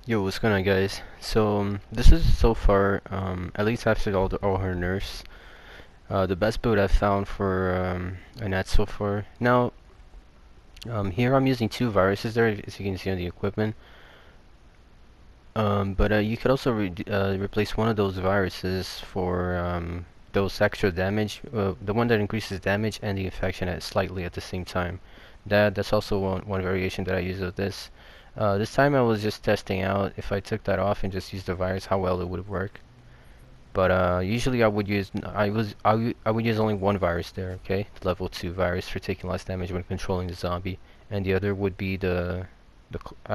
Yo, what's going on, guys? This is so far, at least after all her nerfs, the best build I've found for Annette so far. Now, here I'm using two viruses there, as you can see on the equipment. But you could also replace one of those viruses for those extra damage, the one that increases damage and the infection slightly at the same time. That's also one variation that I use of this. This time I was just testing out if I took that off and just used the virus, how well it would work. But usually I would use only one virus there, okay? The level 2 virus for taking less damage when controlling the zombie, and the other would be I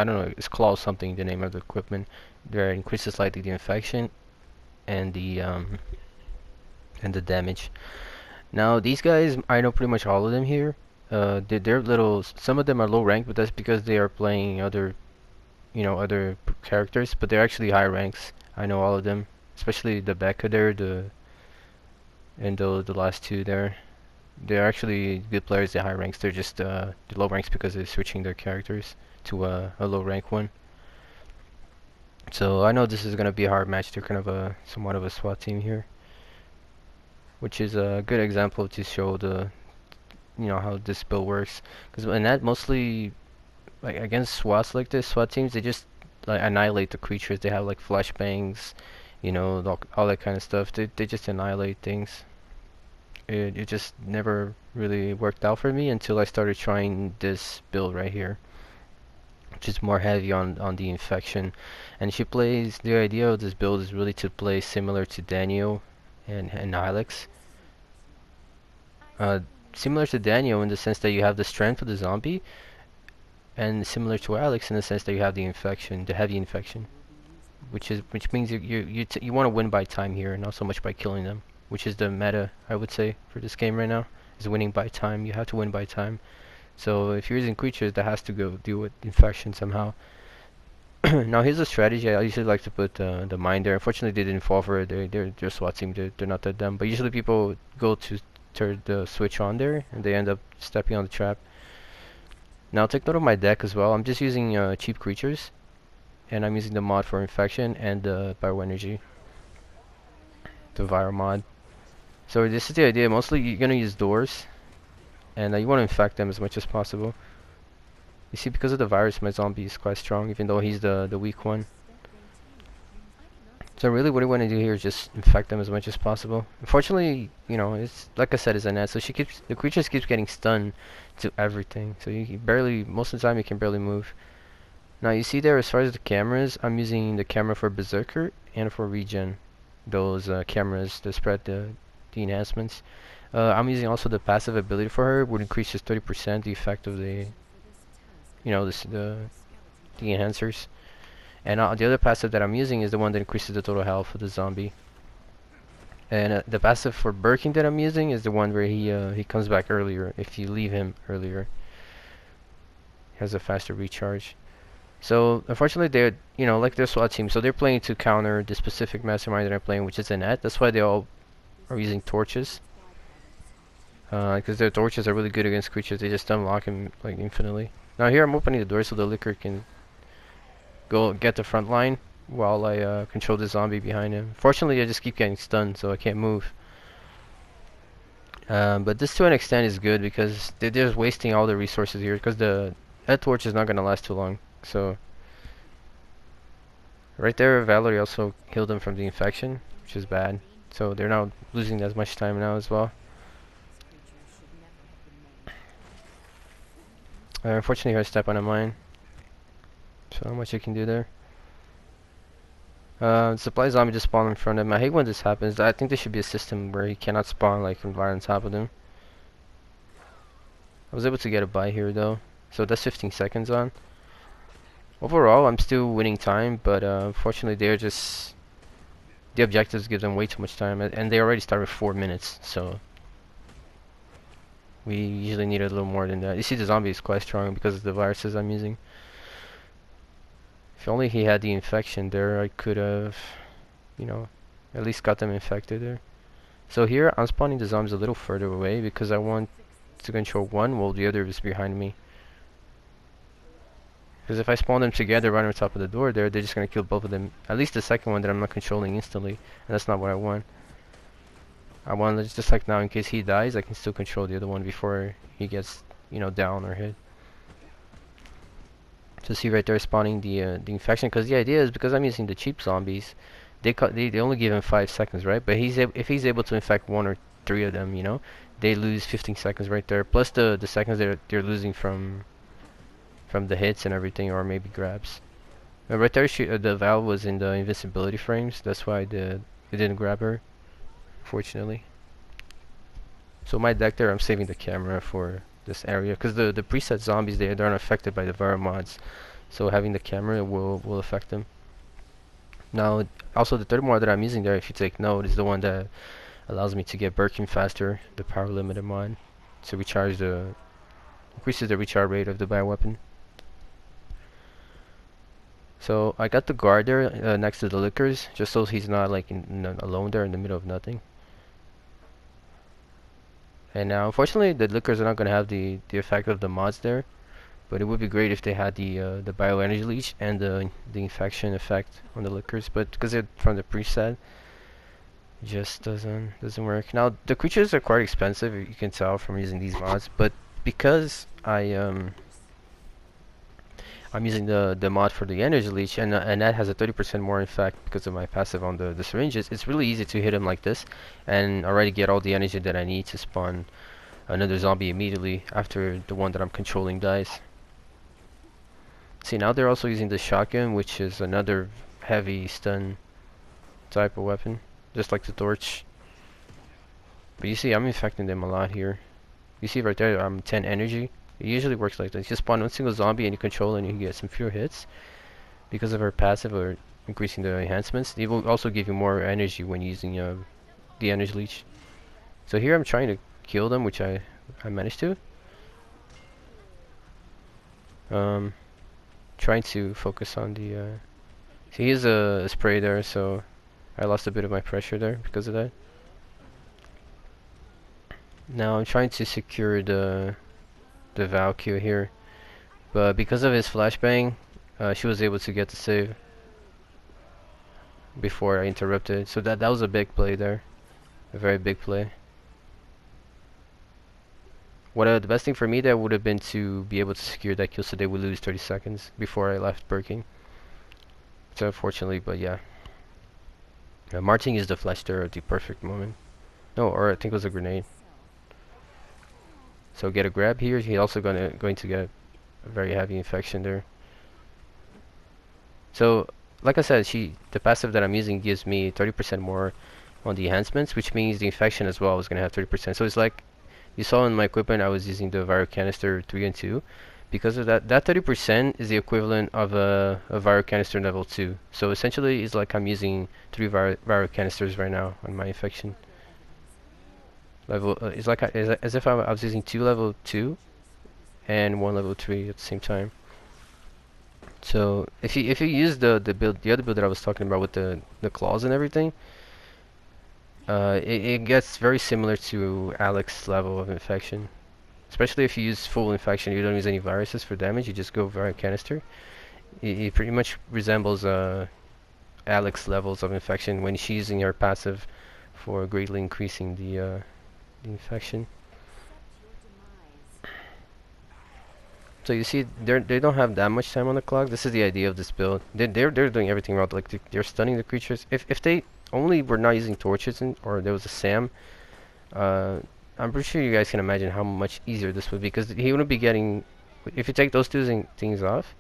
don't know, it's claw something, the name of the equipment. There increases slightly the infection and the damage. Now these guys, I know pretty much all of them here. They're little. Some of them are low rank, but that's because they are playing other characters. But they're actually high ranks. I know all of them, especially the Becca there, and the last two there. They're actually good players. They're high ranks. They're just the low ranks because they're switching their characters to a low rank one. So I know this is gonna be a hard match. They're kind of somewhat of a SWAT team here, which is a good example to show how this build works. Because in that mostly like against SWATs like this, SWAT teams, they just like annihilate the creatures. They have like flashbangs, all that kind of stuff. They just annihilate things. It just never really worked out for me until I started trying this build right here, which is more heavy on the infection. And she plays, the idea of this build is really to play similar to Daniel and Alex. Uh, Similar to Daniel in the sense that you have the strength of the zombie, and similar to Alex in the sense that you have the infection, the heavy infection, which means you want to win by time here, not so much by killing them, which is the meta I would say for this game right now, is winning by time. You have to win by time. So if you're using creatures, that has to go deal with infection somehow. Now here's a strategy. I usually like to put the mine there. Unfortunately, they didn't fall for it. They're SWAT team. They're not that dumb. But usually people go to turn the switch on there, and they end up stepping on the trap. Now take note of my deck as well. I'm just using cheap creatures, and I'm using the mod for infection and the bioenergy, the viral mod. So this is the idea. Mostly you're gonna use doors, and you want to infect them as much as possible. You see, because of the virus, my zombie is quite strong, even though he's the weak one. So really what I want to do here is just infect them as much as possible. Unfortunately, it's like I said, it's Annette, so the creature keeps getting stunned to everything. So you barely, most of the time you can barely move. Now you see there, as far as the cameras, I'm using the camera for Berserker and for Regen. Those cameras that spread the enhancements. I'm using also the passive ability for her, would increase just 30% the effect of the enhancers. And the other passive that I'm using is the one that increases the total health of the zombie. And the passive for Birkin that I'm using is the one where he comes back earlier if you leave him earlier. He has a faster recharge. So unfortunately they're like their SWAT team, so they're playing to counter the specific mastermind that I'm playing, which is Annette. That's why they all are using torches. Because their torches are really good against creatures. They just unlock him like infinitely. Now here I'm opening the door so the liquor can go get the front line while I control the zombie behind him. Fortunately, I just keep getting stunned, so I can't move. But this to an extent is good because they're just wasting all the resources here because that torch is not gonna last too long. So right there, Valerie also healed them from the infection, which is bad. So they're not losing as much time now as well. Unfortunately, I step on a mine. So not much I can do there. Supply zombie just spawned in front of him. I hate when this happens. I think there should be a system where he cannot spawn like right on top of him. I was able to get a buy here though. So that's 15 seconds on. Overall, I'm still winning time, but unfortunately the objectives give them way too much time, and they already start with 4 minutes, so we usually need a little more than that. You see the zombie is quite strong because of the viruses I'm using. If only he had the infection there, I could have, at least got them infected there. So here, I'm spawning the zombies a little further away because I want to control one while the other is behind me. Because if I spawn them together right on top of the door there, they're just gonna kill both of them. At least the second one that I'm not controlling instantly, and that's not what I want. I want just like now, in case he dies, I can still control the other one before he gets, you know, down or hit. So see right there spawning the infection, because the idea is, because I'm using the cheap zombies, they only give him 5 seconds, right? But if he's able to infect 1 or 3 of them, you know, they lose 15 seconds right there, plus the seconds they're losing from the hits and everything, or maybe grabs. Right there, the valve was in the invincibility frames. That's why it didn't grab her, fortunately. So my deck there, I'm saving the camera for this area, because the preset zombies, they're not affected by the Varo mods. So having the camera will affect them. Now, also the third mod that I'm using there, if you take note, is the one that allows me to get Birkin faster, the power limited mod, to increases the recharge rate of the bioweapon. So I got the guard there next to the liquors, just so he's not like alone there in the middle of nothing. And now, unfortunately, the liquors are not going to have the effect of the mods there, but it would be great if they had the bioenergy leech and the infection effect on the liquors. But because they're from the preset, it just doesn't work. Now the creatures are quite expensive, you can tell from using these mods. But because I'm using the mod for the energy leech, and that has a 30% more effect because of my passive on the syringes. It's really easy to hit him like this, and already get all the energy that I need to spawn another zombie immediately after the one that I'm controlling dies. See, now they're also using the shotgun, which is another heavy stun type of weapon, just like the torch. But you see, I'm infecting them a lot here. You see right there, I'm 10 energy. It usually works like this. You spawn one single zombie and you control, and you can get some fewer hits because of her passive or increasing the enhancements. It will also give you more energy when using the energy leech. So here I'm trying to kill them, which I managed to. Trying to focus on the. See, he has a spray there, so I lost a bit of my pressure there because of that. Now I'm trying to secure the Valkyrie here, but because of his flashbang, she was able to get the save before I interrupted. So that was a big play there, a very big play. The best thing for me there would have been to be able to secure that kill so they would lose 30 seconds before I left Birking. So unfortunately, but yeah. Martin used the flash there at the perfect moment. No, or I think it was a grenade. So get a grab here. He's also going to get a very heavy infection there. So like I said, the passive that I'm using gives me 30% more on the enhancements, which means the infection as well is going to have 30%. So it's like you saw in my equipment, I was using the Viro Canister 3 and 2. Because of that 30% is the equivalent of a Viro Canister level 2. So essentially, it's like I'm using 3 Viro Canisters right now on my infection. It's like as if I was using 2 level 2 and 1 level 3 at the same time. So if you use the other build that I was talking about with the claws and everything, it gets very similar to Alex's level of infection. Especially if you use full infection, you don't use any viruses for damage, you just go Viro Canister. It pretty much resembles Alex's levels of infection when she's using her passive for greatly increasing the infection. So you see, they don't have that much time on the clock. This is the idea of this build. They're doing everything right. Like they're stunning the creatures. If they only were not using torches or there was a SAM, I'm pretty sure you guys can imagine how much easier this would be, because he wouldn't be getting. If you take those two things off,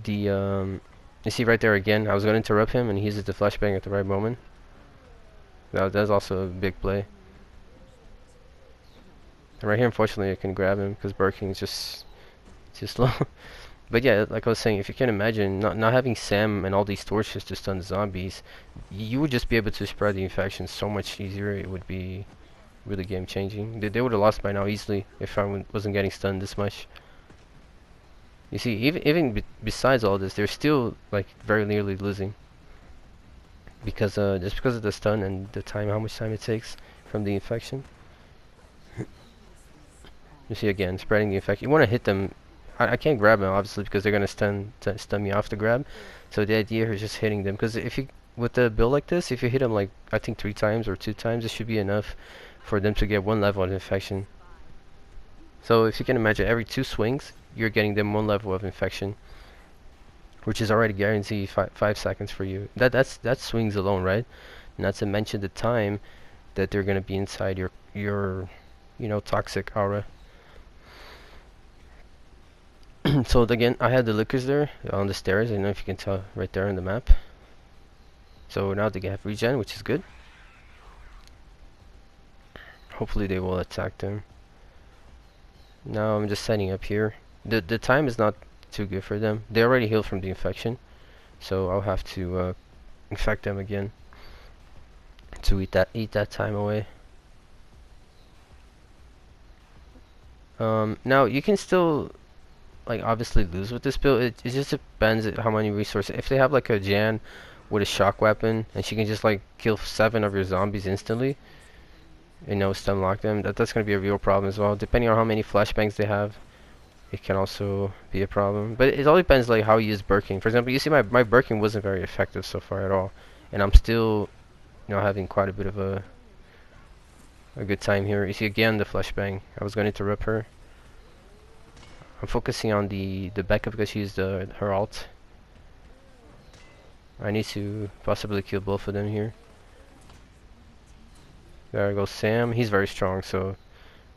you see right there again. I was going to interrupt him, and he uses the flashbang at the right moment. That's also a big play. And right here, unfortunately, I can grab him because Birking is just too slow. But yeah, like I was saying, if you can imagine not having Sam and all these torches to stun the zombies, you would just be able to spread the infection so much easier. It would be really game changing. They would have lost by now easily if I wasn't getting stunned this much. You see, even besides all this, they're still like very nearly losing because just because of the stun and the time, how much time it takes from the infection. You see again, spreading the infection. You want to hit them. I can't grab them obviously because they're gonna stun me off the grab. So the idea here is just hitting them, because if you with a build like this, if you hit them like I think 3 times or 2 times, it should be enough for them to get 1 level of infection. So if you can imagine, every 2 swings, you're getting them 1 level of infection, which is already guaranteed 5 seconds for you. That's swings alone, right? Not to mention the time that they're gonna be inside your toxic aura. So again, I had the liquors there on the stairs. I don't know if you can tell right there on the map. So now they have regen, which is good. Hopefully they will attack them. Now I'm just setting up here. The time is not too good for them. They already healed from the infection, so I'll have to infect them again to eat that time away. Now you can still like obviously lose with this build. It just depends on how many resources. If they have like a Jan with a shock weapon and she can just like kill 7 of your zombies instantly, stun lock them, that's gonna be a real problem as well. Depending on how many flashbangs they have, it can also be a problem. But it all depends like how you use Birking. For example, you see my Birking wasn't very effective so far at all, and I'm still having quite a bit of a good time here. You see again the flashbang. I was going to interrupt her. I'm focusing on the Becca because she used her ult. I need to possibly kill both of them here. There goes Sam. He's very strong, so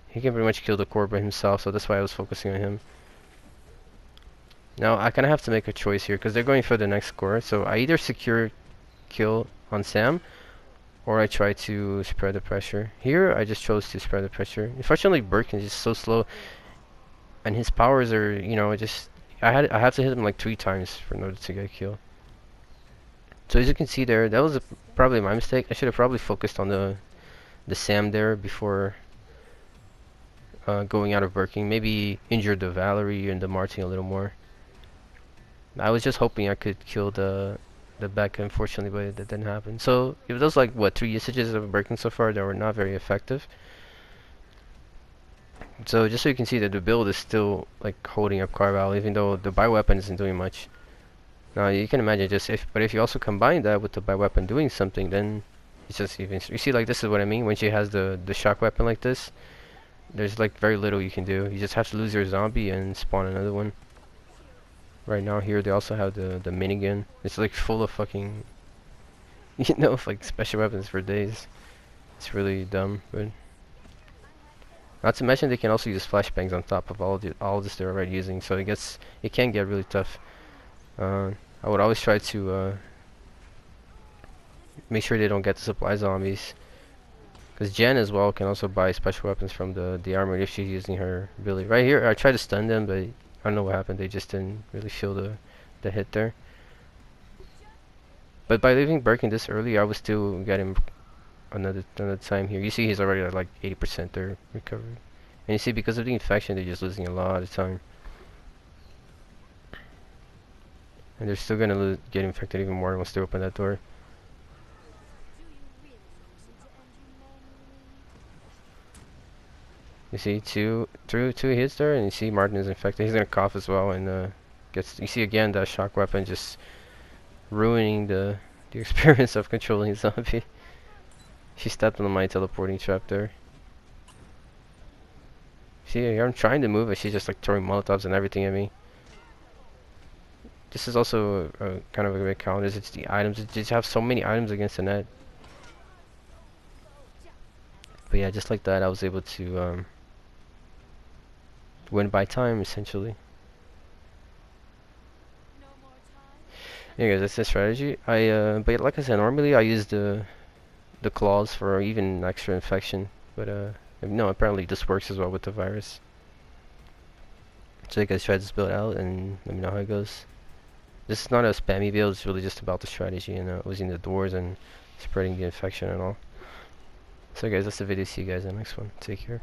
he can pretty much kill the core by himself, so that's why I was focusing on him. Now I kind of have to make a choice here because they're going for the next score, so I either secure kill on Sam or I try to spread the pressure. Here I just chose to spread the pressure. Unfortunately Birkin is just so slow, and his powers are, I have to hit him like 3 times in order to get a kill. So as you can see there, that was probably my mistake. I should have probably focused on the Sam there before going out of Birking. Maybe injured the Valerie and the Martin a little more. I was just hoping I could kill the Becca, unfortunately, but that didn't happen. So it was like what 3 usages of Birkin so far that were not very effective. So just so you can see that the build is still like holding up Carval, even though the bioweapon isn't doing much. Now you can imagine but if you also combine that with the bioweapon doing something, then it's just even. You see, like, this is what I mean when she has the shock weapon like this. There's like very little you can do. You just have to lose your zombie and spawn another one. Right now here they also have the minigun. It's like full of fucking like special weapons for days. It's really dumb, but not to mention they can also use flashbangs on top of all this they're already using, so it can get really tough. I would always try to make sure they don't get the supply zombies, because Jen as well can also buy special weapons from the armor if she's using her ability. Right here I tried to stun them, but I don't know what happened. They just didn't really feel the hit there. But by leaving Birkin this early, I was still getting another time here. You see he's already at like 80% there recovery. And you see because of the infection they're just losing a lot of time. And they're still gonna get infected even more once they open that door. You see two hits there, and you see Martin is infected. He's gonna cough as well, and you see again that shock weapon just ruining the experience of controlling a zombie. She stepped on my teleporting trap there. See, here I'm trying to move, and she's just like throwing molotovs and everything at me. This is also a kind of a big counter. It's the items. It just have so many items against Annette. But yeah, just like that, I was able to win by time essentially. Anyways, that's the strategy. But like I said, normally I use the claws for even extra infection, but no, apparently this works as well with the virus. So you guys try this build out and let me know how it goes. This is not a spammy build, it's really just about the strategy and using the doors and spreading the infection and all. So guys, that's the video. See you guys in the next one. Take care.